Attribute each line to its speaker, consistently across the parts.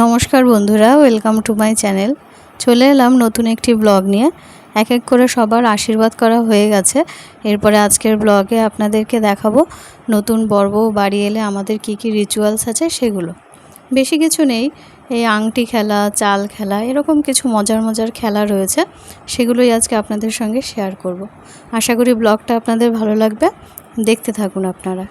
Speaker 1: নমস্কার বন্ধুরা, welcome to my channel. চলে এলাম নতুন একটি ব্লগ নিয়ে। এক এক করে সবার আশীর্বাদ করা হয়ে গেছে। এরপরে আজকের ব্লগে আপনাদেরকে দেখাবো নতুন বর বউ বাড়ি এলে আমাদের কি কি রিচুয়ালস আছে সেগুলো। বেশি কিছু নেই, এই আংটি খেলা, চাল খেলা, এরকম কিছু মজার মজার খেলা রয়েছে, সেগুলোই আজকে আপনাদের সঙ্গে শেয়ার করব। আশা করি ব্লগটা আপনাদের ভালো লাগবে, দেখতে থাকুন আপনারা।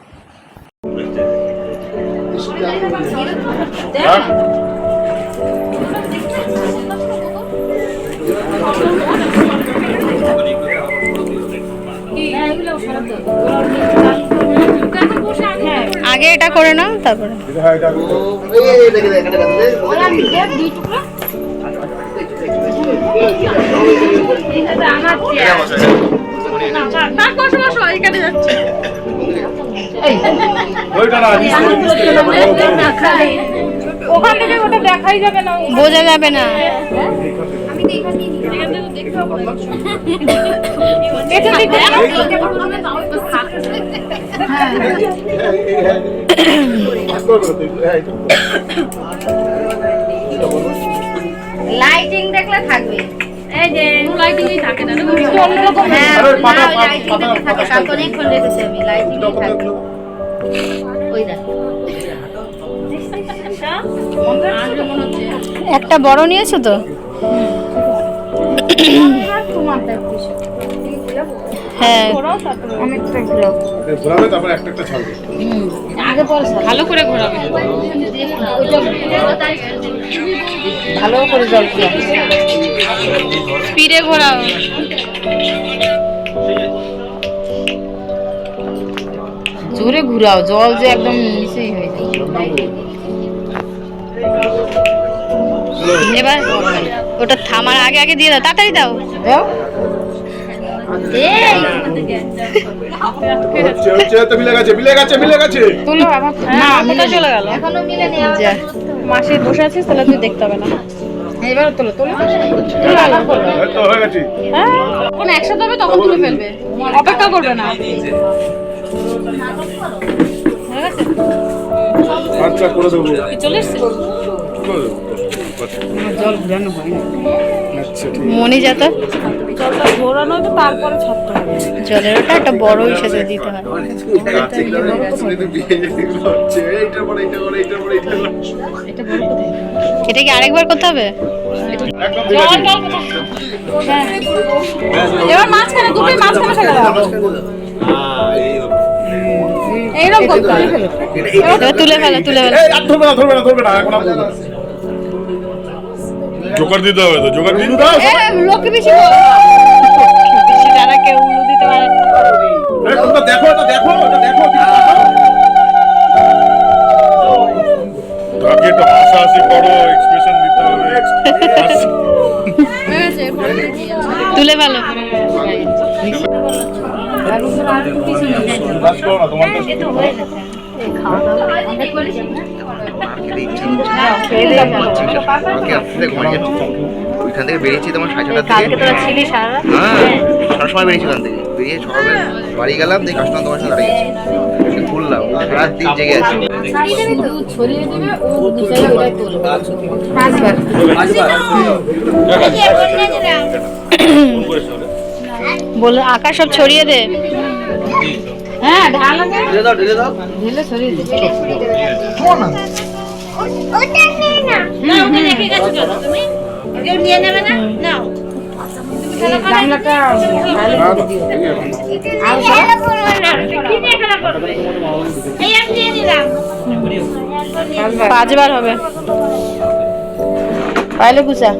Speaker 1: আগে এটা করে নাও, তারপরে
Speaker 2: ওখান থেকে ওটা দেখাই যাবে না,
Speaker 1: বোঝা যাবে না।
Speaker 3: লাইটিং দেখলে থাকবে, এই যে লাইটিংই থাকে না,
Speaker 2: অন্যরকম।
Speaker 3: হ্যাঁ লাইটিং দেখলে থাকে। অনেকক্ষণ রেখেছি আমি, লাইটিংই থাকবে। ওই দেখ
Speaker 1: একটা বড় নিয়েছো তো? হ্যাঁ,
Speaker 2: ভালো করে ঘোরাবে,
Speaker 3: ভালো করে জল
Speaker 1: স্পিডে ঘোরাও।
Speaker 3: জোরে ঘুরাও, জল যে একদম নিচেই হয়ে যায়।
Speaker 1: এবার ওটা থামার আগে আগে দিয়ে দাও, তাড়াতাড়ি দাও।
Speaker 3: দাও তুলো আবার না, মিলে
Speaker 1: চলে গেল,
Speaker 3: এখনো মিলে নেই।
Speaker 2: মাসে বসে আছিস তাহলে তুই দেখতে হবে না।
Speaker 3: এবার তুলো তুলো
Speaker 2: যখন একসাথে হবে তখন তুলে ফেলবে, অপেক্ষা করবে না।
Speaker 4: আচ্ছা করে দেবো।
Speaker 2: চলে এসছে
Speaker 3: জল ঘুরানো হয় না।
Speaker 4: আচ্ছা ঠিক
Speaker 1: মনি যাতে
Speaker 2: জলটা ঘোরানো হবে, তারপরে ছাড়তে হবে।
Speaker 1: জলের ওটা একটা বড় হিসেবে দিতে হয়। এটা কি আরেকবার করতে হবে?
Speaker 2: এবার মাঝখানে দুটোই মাঝখানে ফেলে দাও, এইরকম করতে হবে।
Speaker 1: এবার তুলে ফেলো, তুলে ফেলো।
Speaker 4: ধরবে না এখন জোকার দিতে হবে তো, জোকার দিয়ে দাও।
Speaker 2: লোকে বেশি
Speaker 1: বেশি যারা কেউ উলু দিতে পারে।
Speaker 4: দেখো এটা দেখো, এটা দেখো তাকে একটু হাসাহাসি করো, এক্সপ্রেশন দিতে হবে।
Speaker 1: তুলে ফেলো।
Speaker 5: ওইখান থেকে বেরিয়েছি তোমার 6:30
Speaker 1: কালকে তোরা ছিলি সারা রাত?
Speaker 5: হ্যাঁ, ছটার সময় বেরিয়েছি ওখান থেকে, বেরিয়ে সকালে বাড়ি গেলাম, দিয়ে কাস্টমার তোমার সাথে দাঁড়িয়েছি, ঘুরলাম, রাত দিন জেগে আছি।
Speaker 3: ছড়িয়ে দিবে, ও নিচে ওটাই তুলবে।
Speaker 1: বলে আকাশ সব ছড়িয়ে দে।
Speaker 3: হ্যাঁ ঢালা ঢেলে দাও ঢেলে ছড়িয়ে দে। ওটা নেই না, না ওটা রেখে গেছো চলো, তুমি কেউ নিয়ে নেবে না, নাও গামলাটা ভালো দিও। আর খেলা করবে না, কি নিয়ে খেলা করবে? এই আমি দিয়ে দিলাম।
Speaker 1: 5 বার হবে।
Speaker 3: পাইলে কুচা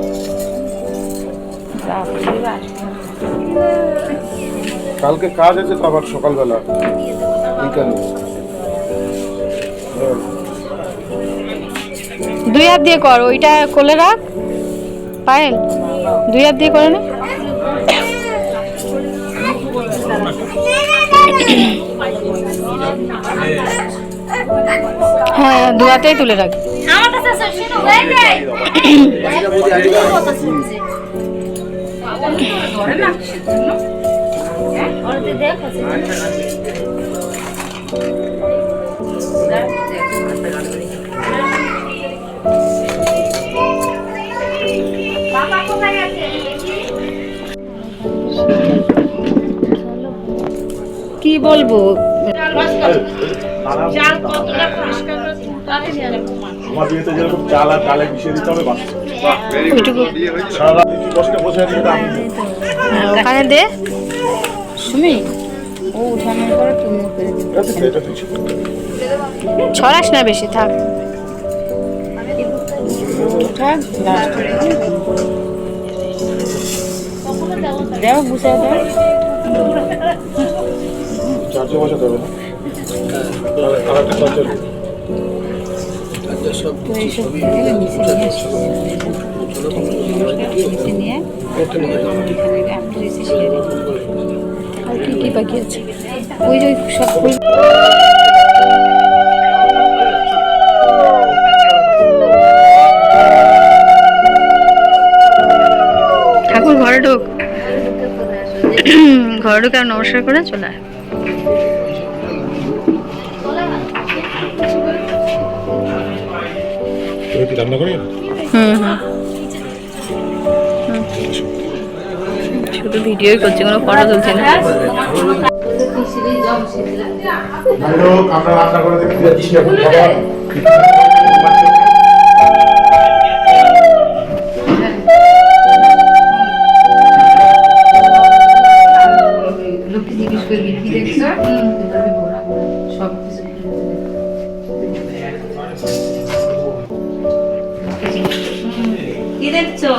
Speaker 4: কালকে কাজ আছে তো আবার সকালবেলা বিকালে।
Speaker 1: 2 হাত দিয়ে কর, ওইটা কোলে রাখ। পায়েল 2 হাত দিয়ে করে না। হ্যাঁ 2 হাতেই তুলে রাখ।
Speaker 3: আমার কাছে শুনো হয়ে যায়। ধরে না ওরতে দেখ আছে কি বলবো
Speaker 6: আমার বিয়েতে যেরকম চাল আর ডালে মিশিয়ে দিতে হবে বাস সারা রাত কষ্টে বসে দিয়ে দাম
Speaker 1: ওখানে দে
Speaker 3: সুমি ও উঠানোর পরে তুমিও করে দিবে
Speaker 6: এটা ঠিক
Speaker 1: ছড়াস না বেশি থাক
Speaker 3: উঠা লাস্ট দেও বুঝে দাও
Speaker 6: চার্জে বসাতে হবে না কালারটা চার্জে
Speaker 3: তো এইসব দিয়ে মিশে নিয়ে আসি মিশে নিয়ে এখানে আপনি রেসে শিখে
Speaker 1: আর কি কি বাকি আছে
Speaker 3: ওই যে সব ফুল
Speaker 1: ঠাকুর ঘরে ঢোক ঘরে ঢোকে আর নমস্কার করে চলে আয়।
Speaker 6: তুমি কি রান্না করি
Speaker 1: হুম হুম শুধু ভিডিওই করছি কোনো ফটো তুলছি না
Speaker 6: যাই হোক আমরা রান্না করে দেখতে যাচ্ছি এখন খাবার
Speaker 2: লোককে জিজ্ঞেস করবি কি দেখছো সব কিছু
Speaker 3: কি দেখছো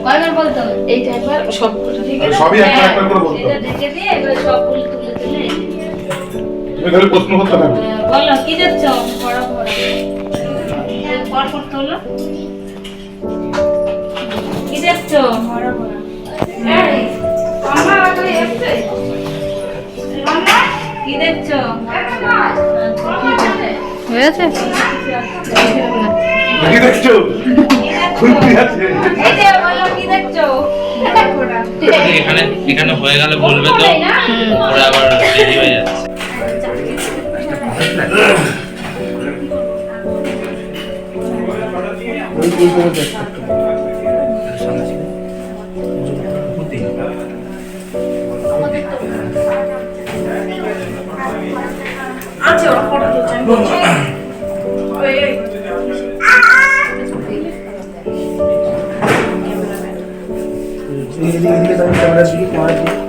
Speaker 2: কয়বার বলতো এইটা একবার সব ঠিক আছে
Speaker 6: সবই একটা একটা করে বলতে হবে।
Speaker 3: দেখে দিয়ে এবার সব ফুল তুলে তুলে
Speaker 6: তুমি তাহলে প্রশ্ন করতে থাকবে
Speaker 3: বলো কি দেখছো বড় বড় পর পর তোলো কি দেখছো বড় বড় এই মামা আগে এসে মামা কি দেখছো
Speaker 1: হয়েছে
Speaker 6: কি দেখছো খুলতে আছে
Speaker 3: এই যে বলো কি দেখছো
Speaker 7: এখানে এখানে হয়ে গেলে বলবে তো ওরা আবার দেরি হয়ে যাচ্ছে
Speaker 5: এদিকে ক্যামেরা দিকে